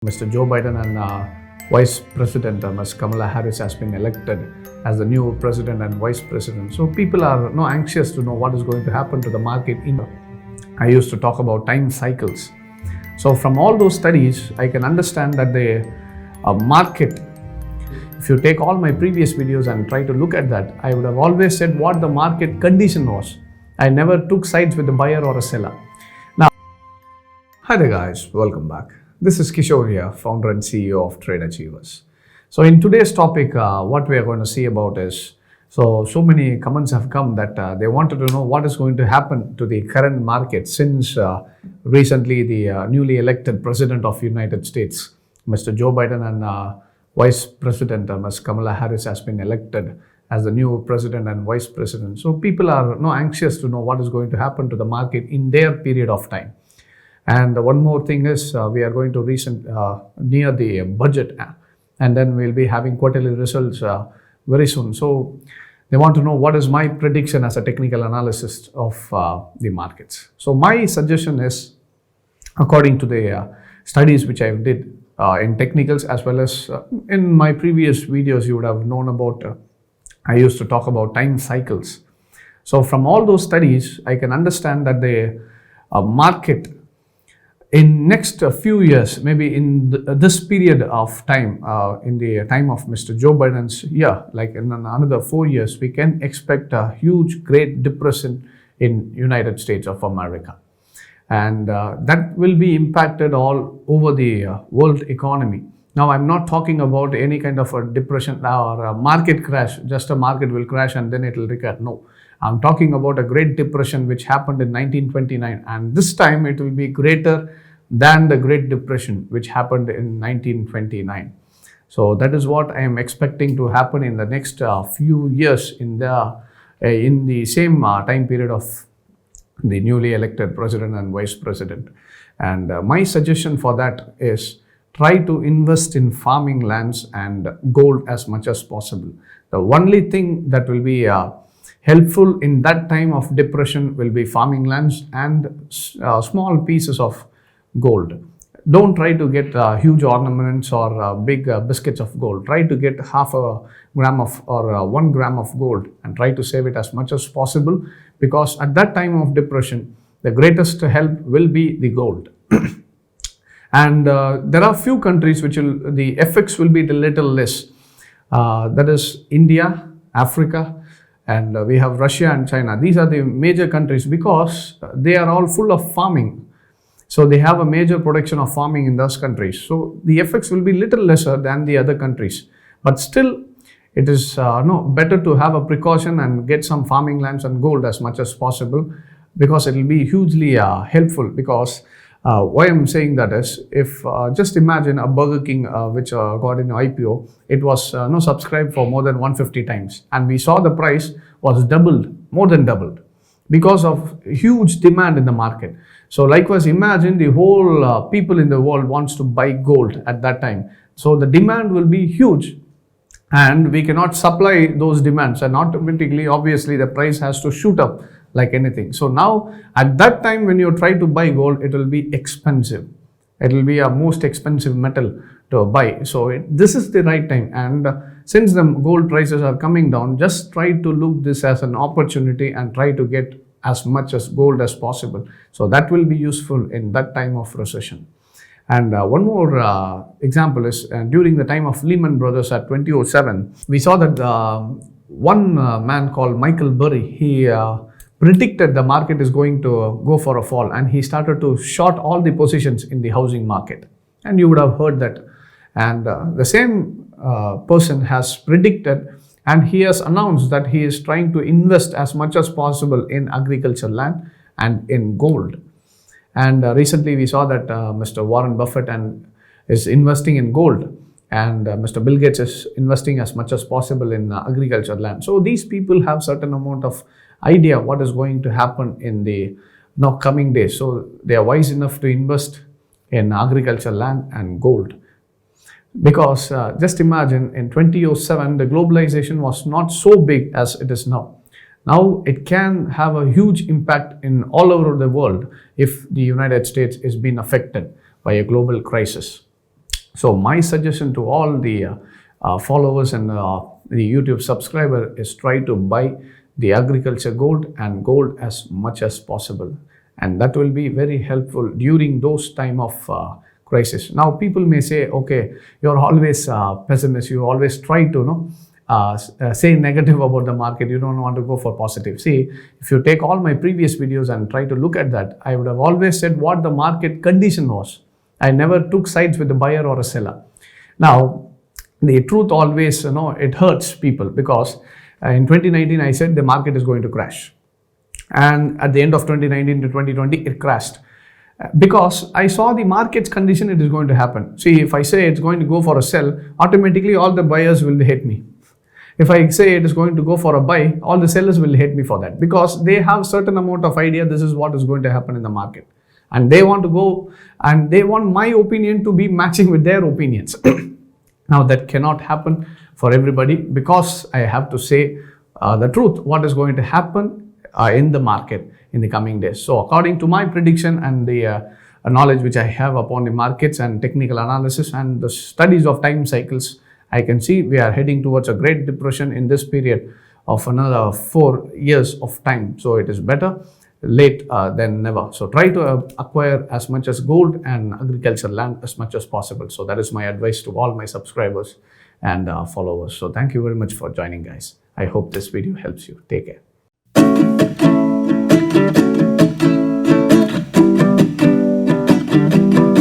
Mr. Joe Biden and Vice President Ms. Kamala Harris has been elected as the new President and Vice President. So people are anxious to know what is going to happen to the market. I used to talk about time cycles. So from all those studies, I can understand that the market, if you take all my previous videos and try to look at that, I would have always said what the market condition was. I never took sides with a buyer or a seller. Now, hi there guys, welcome back. This is Kishore here, founder and CEO of Trade Achievers. So in today's topic, what we are going to see about is, so many comments have come that they wanted to know what is going to happen to the current market since recently the newly elected President of the United States, Mr. Joe Biden and Vice President Ms. Kamala Harris has been elected as the new President and Vice President. So people are anxious to know what is going to happen to the market in their period of time. And one more thing is we are going to near the budget, and then we'll be having quarterly results very soon. So they want to know what is my prediction as a technical analyst of the markets. So my suggestion is, according to the studies which I did in technicals as well as in my previous videos, you would have known about, I used to talk about time cycles. So from all those studies, I can understand that the market in next few years, maybe in this period of time, in the time of Mr. Joe Biden's year, like in another 4 years, we can expect a huge, great depression in United States of America. And that will be impacted all over the world economy. Now, I'm not talking about any kind of a depression or a market crash, just a market will crash and then it will recover. No, I'm talking about a Great Depression which happened in 1929, and this time it will be greater than the Great Depression which happened in 1929. So that is what I am expecting to happen in the next few years in the same time period of the newly elected President and Vice President. And my suggestion for that is, try to invest in farming lands and gold as much as possible. The only thing that will be helpful in that time of depression will be farming lands and small pieces of gold. Don't try to get huge ornaments or big biscuits of gold. Try to get half a gram of or 1 gram of gold and try to save it as much as possible, because at that time of depression, the greatest help will be the gold. And there are few countries which the effects will be a little less. That is India, Africa, and we have Russia and China. These are the major countries because they are all full of farming. So they have a major production of farming in those countries. So the effects will be little lesser than the other countries. But still, it is better to have a precaution and get some farming lands and gold as much as possible, because it will be hugely helpful. Because why I'm saying that is, if just imagine a Burger King which got in IPO, it was subscribed for more than 150 times, and we saw the price was doubled, more than doubled, because of huge demand in the market. So likewise, imagine the whole people in the world wants to buy gold at that time. So the demand will be huge, and we cannot supply those demands, and automatically, obviously, the price has to shoot up like anything. So now at that time when you try to buy gold, it will be expensive. It will be a most expensive metal to buy. So this is the right time. And since the gold prices are coming down, just try to look this as an opportunity and try to get as much as gold as possible. So that will be useful in that time of recession. And one more example is during the time of Lehman Brothers at 2007, we saw that one man called Michael Burry, he predicted the market is going to go for a fall, and he started to short all the positions in the housing market. And you would have heard that. And the same person has predicted, and he has announced that he is trying to invest as much as possible in agriculture land and in gold. And recently we saw that Mr. Warren Buffett is investing in gold, and Mr. Bill Gates is investing as much as possible in agriculture land. So these people have certain amount of idea what is going to happen in the coming days. So they are wise enough to invest in agriculture land and gold. Because just imagine in 2007, the globalization was not so big as it is now. Now it can have a huge impact in all over the world if the United States is being affected by a global crisis. So my suggestion to all the followers and the YouTube subscriber is try to buy the agriculture gold and gold as much as possible, and that will be very helpful during those time of crisis. Now people may say, okay, you're always pessimist, you always try to say negative about the market, you don't want to go for positive. See, if you take all my previous videos and try to look at that, I would have always said what the market condition was. I never took sides with the buyer or a seller. Now, the truth always, it hurts people, because in 2019, I said the market is going to crash. And at the end of 2019 to 2020, it crashed. Because I saw the market's condition, it is going to happen. See, if I say it's going to go for a sell, automatically all the buyers will hate me. If I say it is going to go for a buy, all the sellers will hate me for that, because they have certain amount of idea this is what is going to happen in the market. And they want to go and they want my opinion to be matching with their opinions. Now that cannot happen for everybody, because I have to say the truth, what is going to happen in the market in the coming days. So according to my prediction and the knowledge which I have upon the markets and technical analysis and the studies of time cycles, I can see we are heading towards a great depression in this period of another 4 years of time. So it is better late than never. So try to acquire as much as gold and agriculture land as much as possible. So that is my advice to all my subscribers and followers. So thank you very much for joining, guys. I hope this video helps you. Take care.